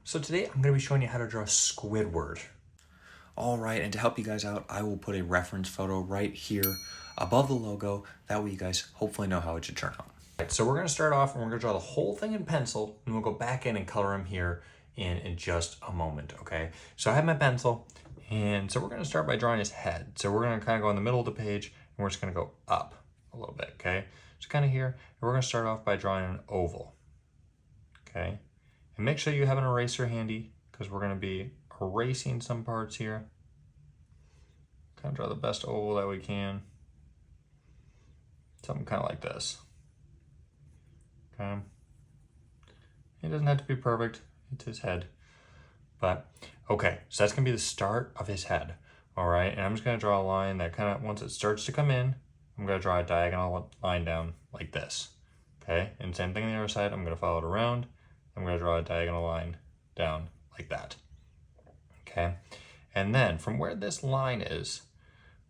So today I'm going to be showing you how to draw Squidward. Alright, and to help you guys out, I will put a reference photo right here above the logo. That way you guys hopefully know how it should turn out. Right, so we're going to start off and we're going to draw the whole thing in pencil, and we'll go back in and color him here in just a moment, okay? So I have my pencil, and so we're going to start by drawing his head. So we're going to kind of go in the middle of the page, and we're just going to go up a little bit, okay? So kind of here, and we're going to start off by drawing an oval, okay? And make sure you have an eraser handy, because we're going to be erasing some parts here. Kind of draw the best oval that we can. Something kind of like this. Okay. It doesn't have to be perfect. It's his head. But, okay, so that's going to be the start of his head. All right, and I'm just going to draw a line that kind of, once it starts to come in, I'm going to draw a diagonal line down like this. Okay, and same thing on the other side. I'm going to follow it around. I'm going to draw a diagonal line down like that. Okay, and then from where this line is,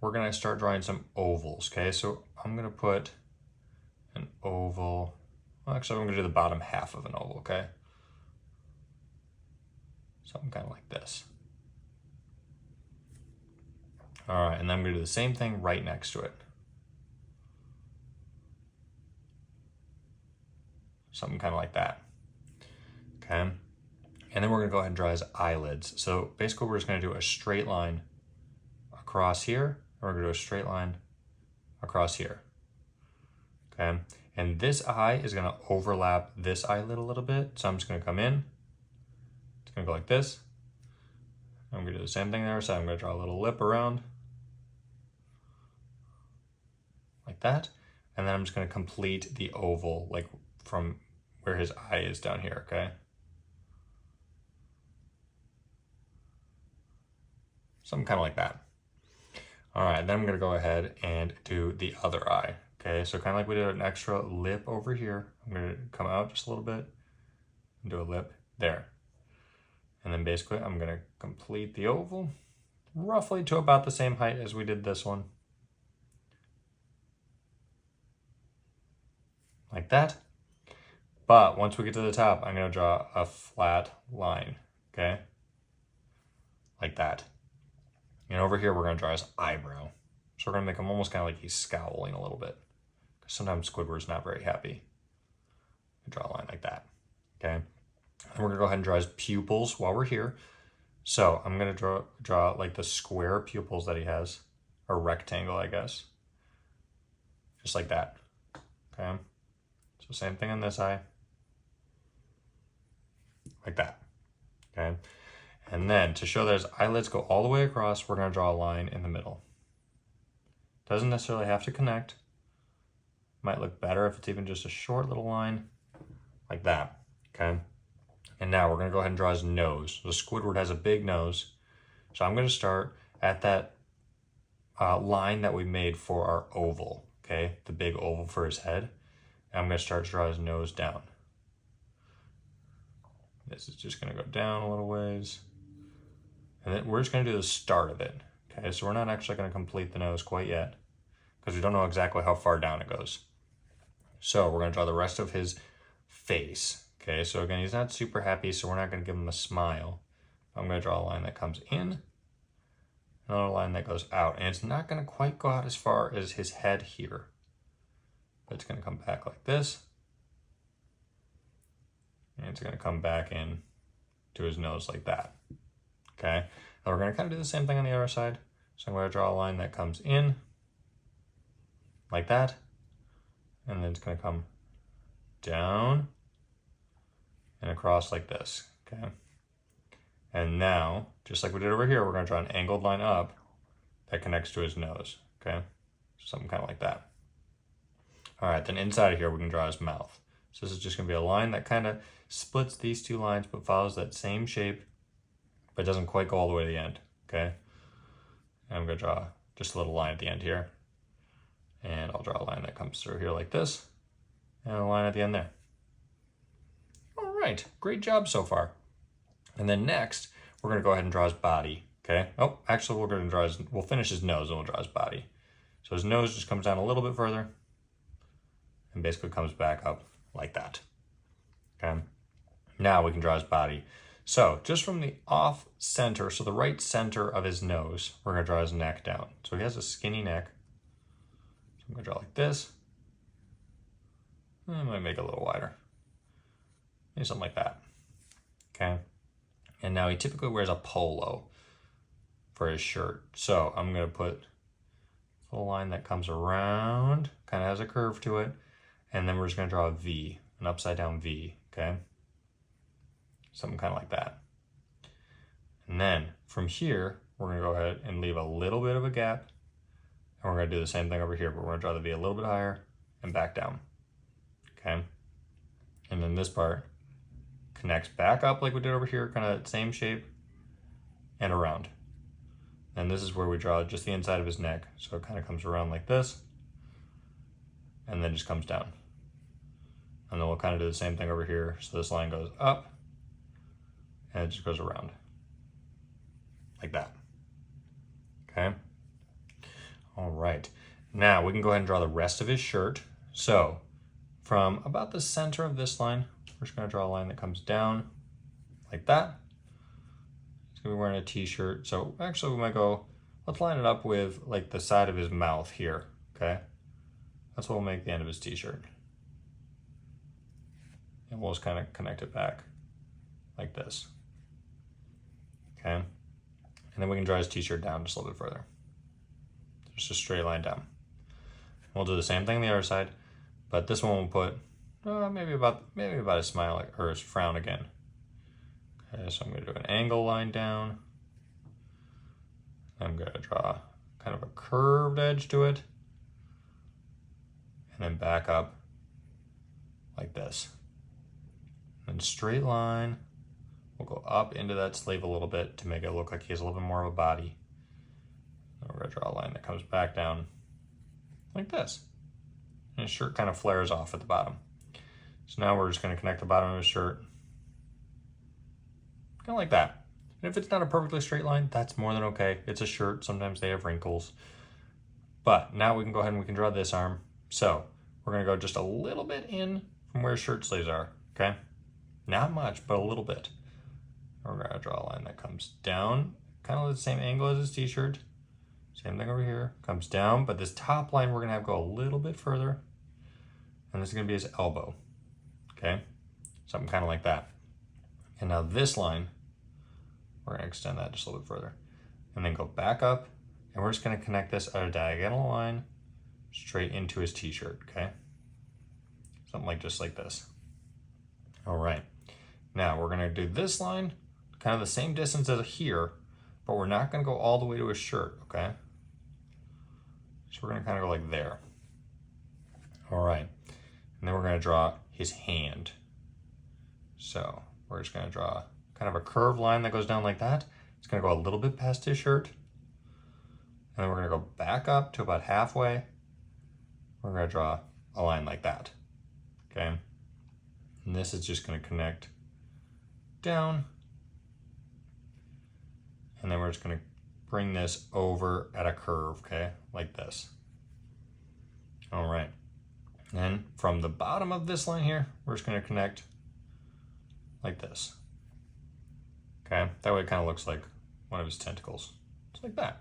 we're going to start drawing some ovals. Okay, so I'm going to put an oval. Well, actually, I'm going to do the bottom half of an oval, okay? Something kind of like this. All right, and then I'm going to do the same thing right next to it. Something kind of like that. Okay? And then we're going to go ahead and draw his eyelids. So basically, we're just going to do a straight line across here, and we're going to do a straight line across here. Okay? And this eye is going to overlap this eyelid a little bit. So I'm just going to come in. It's going to go like this. I'm going to do the same thing there. So I'm going to draw a little lip around. Like that. And then I'm just going to complete the oval, like from where his eye is down here, okay? Something kind of like that. All right, then I'm going to go ahead and do the other eye. Okay, so kind of like we did an extra lip over here. I'm going to come out just a little bit and do a lip there. And then basically I'm going to complete the oval roughly to about the same height as we did this one. Like that. But once we get to the top, I'm going to draw a flat line, okay? Like that. And over here, we're going to draw his eyebrow. So we're going to make him almost kind of like he's scowling a little bit. Because sometimes Squidward's not very happy. Draw a line like that, okay? And we're going to go ahead and draw his pupils while we're here. So I'm going to draw like the square pupils that he has. Or rectangle, I guess. Just like that, okay? So same thing on this eye. Like that, okay? And then to show that his eyelids go all the way across, we're going to draw a line in the middle. Doesn't necessarily have to connect. Might look better if it's even just a short little line like that, okay? And now we're going to go ahead and draw his nose. So Squidward has a big nose. So I'm going to start at that line that we made for our oval, okay? The big oval for his head. And I'm going to start to draw his nose down. This is just going to go down a little ways. And then we're just going to do the start of it. Okay, so we're not actually going to complete the nose quite yet because we don't know exactly how far down it goes. So we're going to draw the rest of his face. Okay, so again, he's not super happy, so we're not going to give him a smile. I'm going to draw a line that comes in, another line that goes out. And it's not going to quite go out as far as his head here. But it's going to come back like this. And it's going to come back in to his nose like that. Okay, now we're going to kind of do the same thing on the other side. So I'm going to draw a line that comes in like that. And then it's going to come down and across like this. Okay, and now, just like we did over here, we're going to draw an angled line up that connects to his nose. Okay, something kind of like that. All right, then inside of here, we can draw his mouth. So this is just going to be a line that kind of splits these two lines, but follows that same shape, but doesn't quite go all the way to the end, okay? And I'm going to draw just a little line at the end here. And I'll draw a line that comes through here like this, and a line at the end there. All right, great job so far. And then next, we're going to go ahead and draw his body, okay? Oh, actually, we'll finish his nose and we'll draw his body. So his nose just comes down a little bit further and basically comes back up like that, okay? Now we can draw his body. So just from the off center, so the right center of his nose, we're going to draw his neck down. So he has a skinny neck. So I'm going to draw like this. I might make it a little wider. Maybe something like that. Okay. And now he typically wears a polo for his shirt. So I'm going to put a line that comes around, kind of has a curve to it. And then we're just going to draw a V, an upside down V. Okay. Something kind of like that. And then from here, we're going to go ahead and leave a little bit of a gap. And we're going to do the same thing over here, but we're going to draw the V a little bit higher and back down. Okay. And then this part connects back up like we did over here, kind of same shape, and around. And this is where we draw just the inside of his neck. So it kind of comes around like this, and then just comes down. And then we'll kind of do the same thing over here. So this line goes up, and it just goes around like that. Okay. All right. Now we can go ahead and draw the rest of his shirt. So from about the center of this line, we're just going to draw a line that comes down like that. He's going to be wearing a t-shirt. So actually we might go, let's line it up with like the side of his mouth here. Okay. That's what we'll make the end of his t-shirt. And we'll just kind of connect it back like this. Okay. And then we can draw his t-shirt down just a little bit further. Just a straight line down. We'll do the same thing on the other side, but this one we'll put maybe about a smile or a frown again. Okay, so I'm going to do an angle line down. I'm going to draw kind of a curved edge to it, and then back up like this. And straight line. We'll go up into that sleeve a little bit to make it look like he has a little bit more of a body. And we're going to draw a line that comes back down like this. And his shirt kind of flares off at the bottom. So now we're just going to connect the bottom of his shirt. Kind of like that. And if it's not a perfectly straight line, that's more than okay. It's a shirt. Sometimes they have wrinkles. But now we can go ahead and we can draw this arm. So we're going to go just a little bit in from where his shirt sleeves are. Okay? Not much, but a little bit. We're going to draw a line that comes down, kind of the same angle as his t-shirt. Same thing over here, comes down, but this top line we're going to have go a little bit further. And this is going to be his elbow. Okay? Something kind of like that. And now this line, we're going to extend that just a little bit further. And then go back up, and we're just going to connect this at a diagonal line straight into his t-shirt, okay? Something like just like this. All right. Now we're going to do this line, kind of the same distance as here, but we're not going to go all the way to his shirt, okay? So we're going to kind of go like there. All right. And then we're going to draw his hand. So we're just going to draw kind of a curved line that goes down like that. It's going to go a little bit past his shirt. And then we're going to go back up to about halfway. We're going to draw a line like that, okay? And this is just going to connect down. And then we're just going to bring this over at a curve, okay? Like this. All right. And then from the bottom of this line here, we're just going to connect like this. Okay? That way it kind of looks like one of his tentacles. Just like that.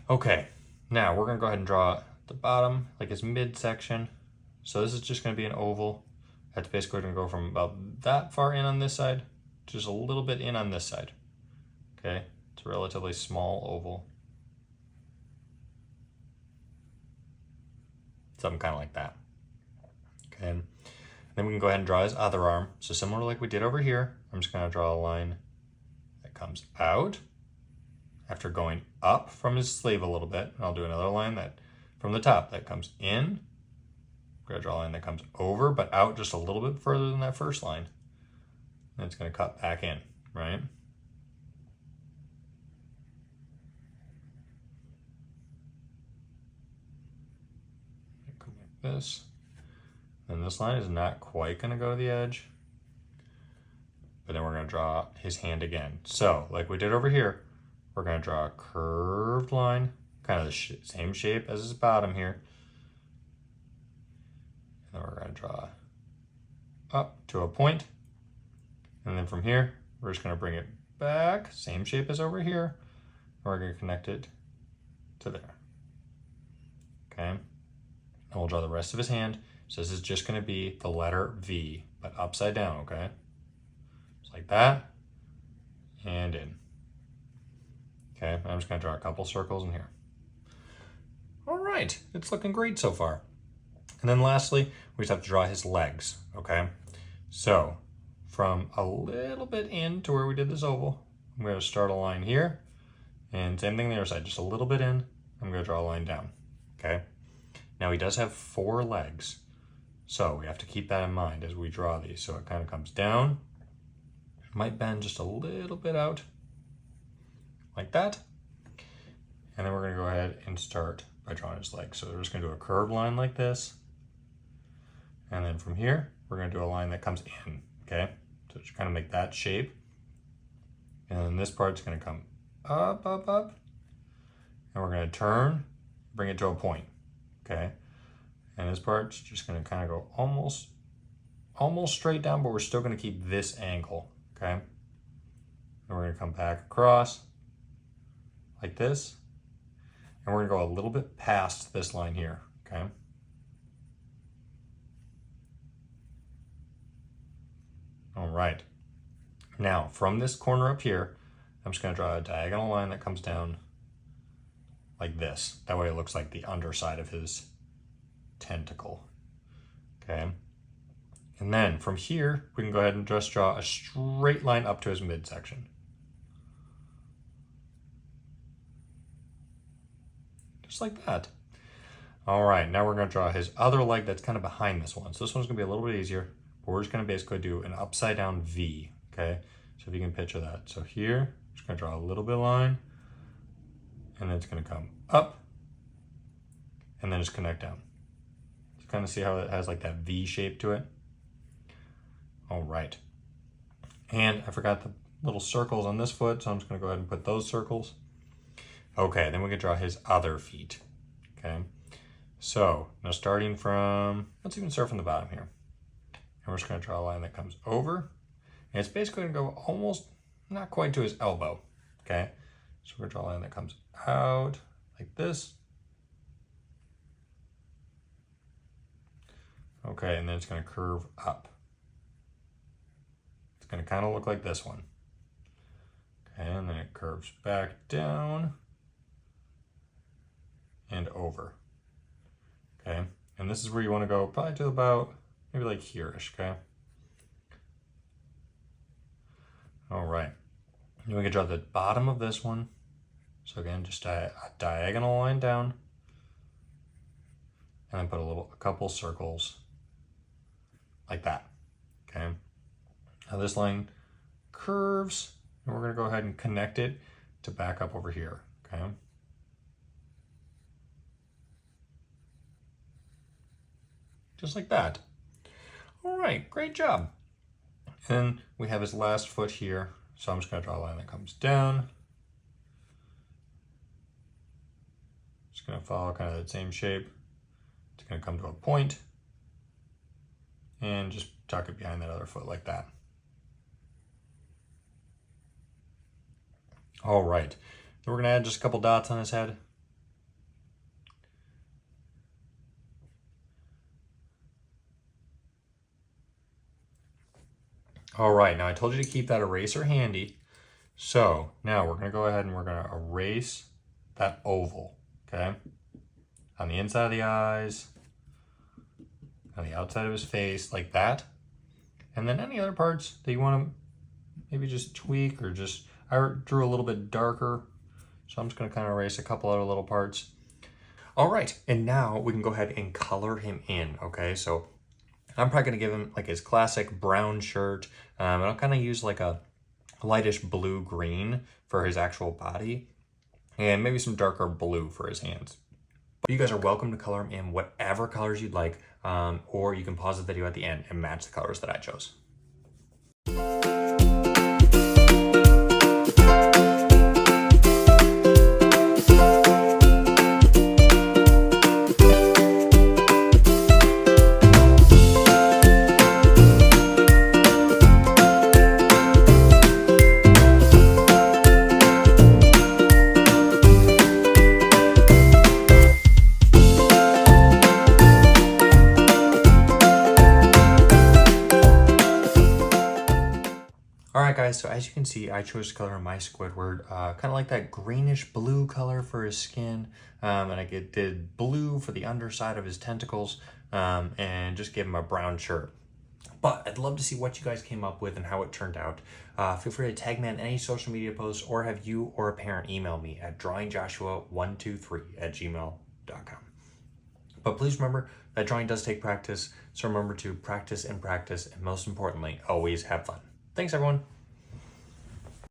Okay. Now we're going to go ahead and draw the bottom, like his midsection. So this is just going to be an oval. That's basically going to go from about that far in on this side, just a little bit in on this side. Okay, it's a relatively small oval. Something kind of like that. Okay, and then we can go ahead and draw his other arm. So similar like we did over here, I'm just going to draw a line that comes out after going up from his sleeve a little bit. And I'll do another line that from the top that comes in. I'm going to draw a line that comes over but out just a little bit further than that first line. And it's going to cut back in, right? Come like this. And this line is not quite going to go to the edge. But then we're going to draw his hand again. So, like we did over here, we're going to draw a curved line, kind of the same shape as his bottom here. And then we're going to draw up to a point, And then from here, we're just gonna bring it back, same shape as over here. And we're gonna connect it to there. Okay, and we'll draw the rest of his hand. So this is just gonna be the letter V, but upside down, okay? Just like that, and in. Okay, I'm just gonna draw a couple circles in here. All right, it's looking great so far. And then lastly, we just have to draw his legs, okay? So from a little bit in to where we did this oval, I'm gonna start a line here, and same thing on the other side, just a little bit in, I'm gonna draw a line down, okay? Now he does have 4 legs, so we have to keep that in mind as we draw these. So it kind of comes down, might bend just a little bit out, like that. And then we're gonna go ahead and start by drawing his legs. So we're just gonna do a curved line like this. And then from here, we're gonna do a line that comes in, okay? So just kind of make that shape. And then this part's gonna come up, up, up. And we're gonna turn, bring it to a point, okay? And this part's just gonna kind of go almost straight down, but we're still gonna keep this angle, okay? And we're gonna come back across like this. And we're gonna go a little bit past this line here, okay? All right. Now, from this corner up here, I'm just gonna draw a diagonal line that comes down like this. That way it looks like the underside of his tentacle, okay? And then from here, we can go ahead and just draw a straight line up to his midsection. Just like that. All right, now we're gonna draw his other leg that's kind of behind this one. So this one's gonna be a little bit easier, but we're just gonna basically do an upside down V, okay? So if you can picture that. So here, I'm just gonna draw a little bit of line, and then it's gonna come up, and then just connect down. So kind of see how it has like that V shape to it. All right. And I forgot the little circles on this foot, so I'm just gonna go ahead and put those circles. Okay, then we can draw his other feet, okay? So now starting from, let's even start from the bottom here. And we're just gonna draw a line that comes over, and it's basically gonna go almost, not quite to his elbow, okay? So we're gonna draw a line that comes out like this. Okay, and then it's gonna curve up. It's gonna kind of look like this one. Okay, and then it curves back down and over. Okay, and this is where you want to go, probably to about maybe like here-ish, okay? All right, and we can draw the bottom of this one. So again, just a diagonal line down, and then put a couple circles like that, okay? Now this line curves, and we're gonna go ahead and connect it to back up over here, okay? Just like that. All right, great job. And we have his last foot here. So I'm just gonna draw a line that comes down. Just gonna follow kind of the same shape. It's gonna come to a point and just tuck it behind that other foot like that. All right, then we're gonna add just a couple dots on his head. All right, now I told you to keep that eraser handy. So now we're gonna go ahead and we're gonna erase that oval, okay? On the inside of the eyes, on the outside of his face, like that. And then any other parts that you wanna maybe just tweak or just, I drew a little bit darker, so I'm just gonna kind of erase a couple other little parts. All right, and now we can go ahead and color him in, okay? So I'm probably gonna give him like his classic brown shirt, and I'll kind of use like a lightish blue-green for his actual body, and maybe some darker blue for his hands. But you guys are welcome to color him in whatever colors you'd like, or you can pause the video at the end and match the colors that I chose. guys, so as you can see, I chose to color my Squidward kind of like that greenish blue color for his skin, and I did blue for the underside of his tentacles, and just gave him a brown shirt. But I'd love to see what you guys came up with and how it turned out. Feel free to tag me on any social media posts, or have you or a parent email me at drawingjoshua123@gmail.com. But please remember that drawing does take practice, so remember to practice and practice, and most importantly, always have fun. Thanks, everyone.